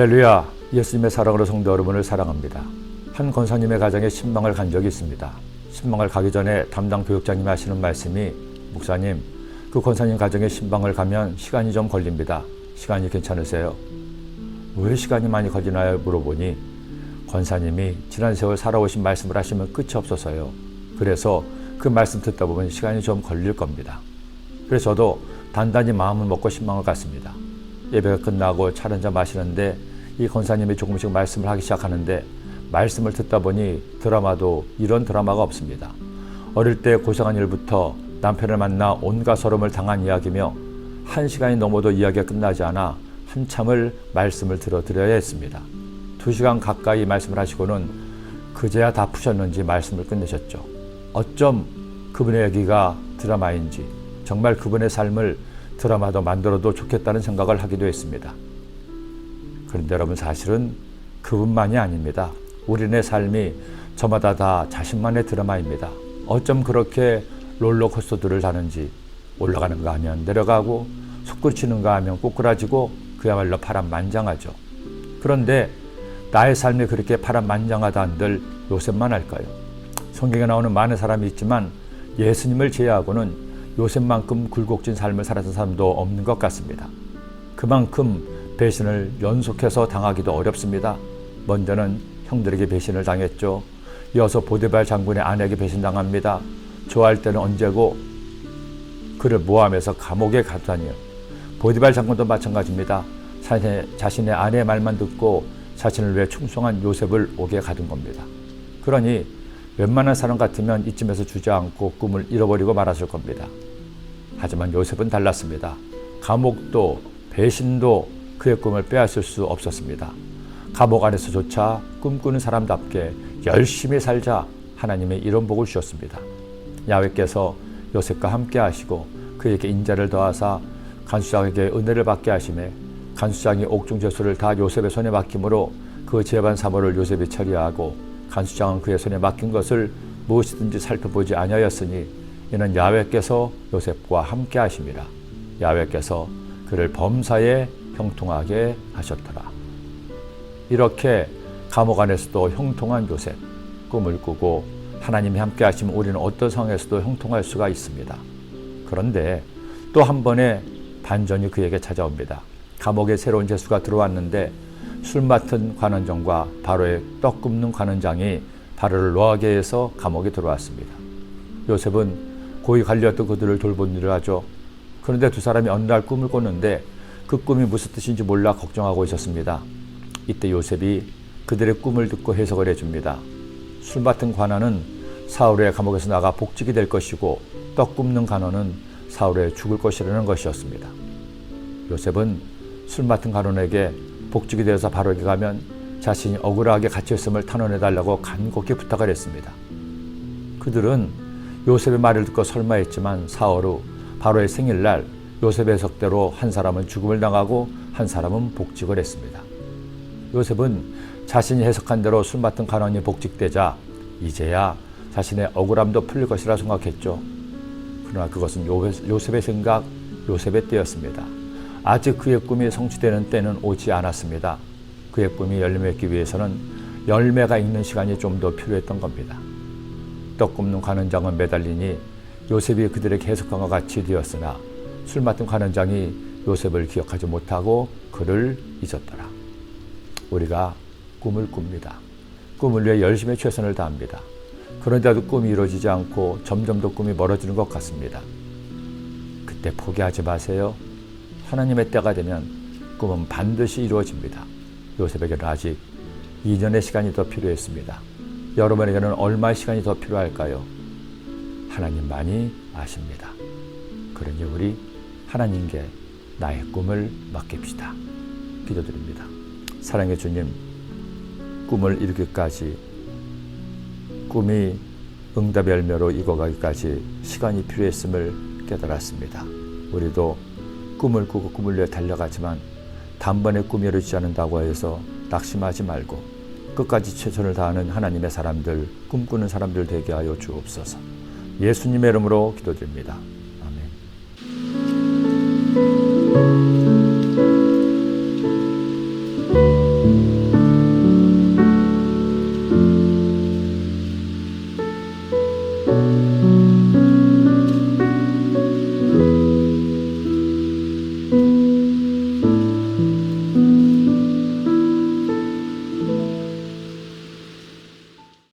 할렐루야, 예수님의 사랑으로 성도 여러분을 사랑합니다. 한 권사님의 가정에 신방을 간 적이 있습니다. 신방을 가기 전에 담당 교육장님이 하시는 말씀이, 목사님, 그 권사님 가정에 신방을 가면 시간이 좀 걸립니다. 시간이 괜찮으세요? 왜 시간이 많이 걸리나요? 물어보니 권사님이 지난 세월 살아오신 말씀을 하시면 끝이 없어서요. 그래서 그 말씀 듣다 보면 시간이 좀 걸릴 겁니다. 그래서 저도 단단히 마음을 먹고 신방을 갔습니다. 예배가 끝나고 차 한잔 마시는데 이 권사님이 조금씩 말씀을 하기 시작하는데, 말씀을 듣다 보니 드라마도 이런 드라마가 없습니다. 어릴 때 고생한 일부터 남편을 만나 온갖 서름을 당한 이야기며 1시간이 넘어도 이야기가 끝나지 않아 한참을 말씀을 들어드려야 했습니다. 2시간 가까이 말씀을 하시고는 그제야 다 푸셨는지 말씀을 끝내셨죠. 어쩜 그분의 얘기가 드라마인지, 정말 그분의 삶을 드라마도 만들어도 좋겠다는 생각을 하기도 했습니다. 그런데 여러분, 사실은 그분만이 아닙니다. 우리네 삶이 저마다 다 자신만의 드라마입니다. 어쩜 그렇게 롤러코스터들을 타는지, 올라가는가 하면 내려가고 솟구치는가 하면 꼬꾸라지고 그야말로 파란만장하죠. 그런데 나의 삶이 그렇게 파란만장하다 한들 요셉만 할까요? 성경에 나오는 많은 사람이 있지만 예수님을 제외하고는 요셉만큼 굴곡진 삶을 살았던 사람도 없는 것 같습니다. 그만큼 배신을 연속해서 당하기도 어렵습니다. 먼저는 형들에게 배신을 당했죠. 이어서 보디발 장군의 아내에게 배신당합니다. 좋아할 때는 언제고 그를 모함해서 감옥에 가다니요. 보디발 장군도 마찬가지입니다. 자신의 아내의 말만 듣고 자신을 위해 충성한 요셉을 옥에 가둔 겁니다. 그러니 웬만한 사람 같으면 이쯤에서 주저앉고 꿈을 잃어버리고 말았을 겁니다. 하지만 요셉은 달랐습니다. 감옥도 배신도 그의 꿈을 빼앗을 수 없었습니다. 감옥 안에서조차 꿈꾸는 사람답게 열심히 살자 하나님의 이런 복을 주셨습니다. 야훼께서 요셉과 함께 하시고 그에게 인자를 더하사 간수장에게 은혜를 받게 하시매, 간수장이 옥중제수를 다 요셉의 손에 맡김으로 그 제반 사모를 요셉이 처리하고, 간수장은 그의 손에 맡긴 것을 무엇이든지 살펴보지 아니하였으니 이는 야훼께서 요셉과 함께 하심이라. 야훼께서 그를 범사에 형통하게 하셨더라. 이렇게 감옥 안에서도 형통한 요셉, 꿈을 꾸고 하나님이 함께 하시면 우리는 어떤 상황에서도 형통할 수가 있습니다. 그런데 또 한 번의 반전이 그에게 찾아옵니다. 감옥에 새로운 제수가 들어왔는데 술 맡은 관원장과 바로의 떡 굽는 관원장이 바로를 노하게 해서 감옥에 들어왔습니다. 요셉은 고위 관리였던 그들을 돌본 일을 하죠. 그런데 두 사람이 어느 날 꿈을 꿨는데 그 꿈이 무슨 뜻인지 몰라 걱정하고 있었습니다. 이때 요셉이 그들의 꿈을 듣고 해석을 해줍니다. 술 맡은 관원은 사울의 감옥에서 나가 복직이 될 것이고, 떡 굽는 관원은 사울에 죽을 것이라는 것이었습니다. 요셉은 술 맡은 관원에게 복직이 되어서 바로에게 가면 자신이 억울하게 갇혀있음을 탄원해달라고 간곡히 부탁을 했습니다. 그들은 요셉의 말을 듣고 설마했지만 사흘 후 바로의 생일날 요셉의 해석대로 한 사람은 죽음을 당하고 한 사람은 복직을 했습니다. 요셉은 자신이 해석한 대로 술 맡은 관원이 복직되자 이제야 자신의 억울함도 풀릴 것이라 생각했죠. 그러나 그것은 요셉의 생각, 요셉의 때였습니다. 아직 그의 꿈이 성취되는 때는 오지 않았습니다. 그의 꿈이 열매 맺기 위해서는 열매가 있는 시간이 좀 더 필요했던 겁니다. 떡 굽는 관원장은 매달리니 요셉이 그들에게 해석한 것 같이 되었으나 술 맡은 관원장이 요셉을 기억하지 못하고 그를 잊었더라. 우리가 꿈을 꿉니다. 꿈을 위해 열심히 최선을 다합니다. 그런데도 꿈이 이루어지지 않고 점점 더 꿈이 멀어지는 것 같습니다. 그때 포기하지 마세요. 하나님의 때가 되면 꿈은 반드시 이루어집니다. 요셉에게는 아직 2년의 시간이 더 필요했습니다. 여러분에게는 얼마의 시간이 더 필요할까요? 하나님만이 아십니다. 그러니 우리 하나님께 나의 꿈을 맡깁시다. 기도드립니다. 사랑의 주님, 꿈을 이루기까지, 꿈이 응답의 열매로 익어가기까지 시간이 필요했음을 깨달았습니다. 우리도 꿈을 꾸고 꿈을 위해 달려가지만 단번에 꿈이 이루어지지 않는다고 해서 낙심하지 말고 끝까지 최선을 다하는 하나님의 사람들, 꿈꾸는 사람들 되게 하여 주옵소서. 예수님의 이름으로 기도드립니다. 아멘.